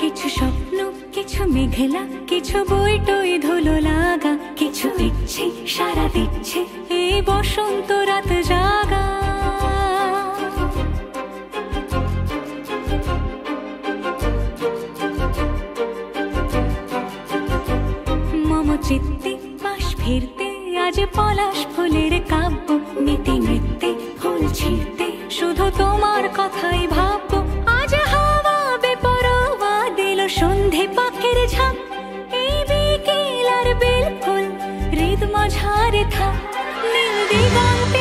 কিছু স্বপ্ন, কিছু মেঘলা, কিছু বই টই ধুলো লাগা, কিছু ইচ্ছে সারা দিচ্ছে এই বসন্ত রাত জাগা। মম চিত্তে পাশ ফিরতে আজ পলাশ ফুলের কাব্য, নীতি নৃত্যে ফুল ছিঁড়তে শুধু তোমার কথাই ভাববো। আজ হাওয়া বেপরোয়া দিল সন্ধে পাখির ঝাঁক, এই বিকেল আর বেল ফুল হৃদ মাঝারে থাক নীল দিগন্তে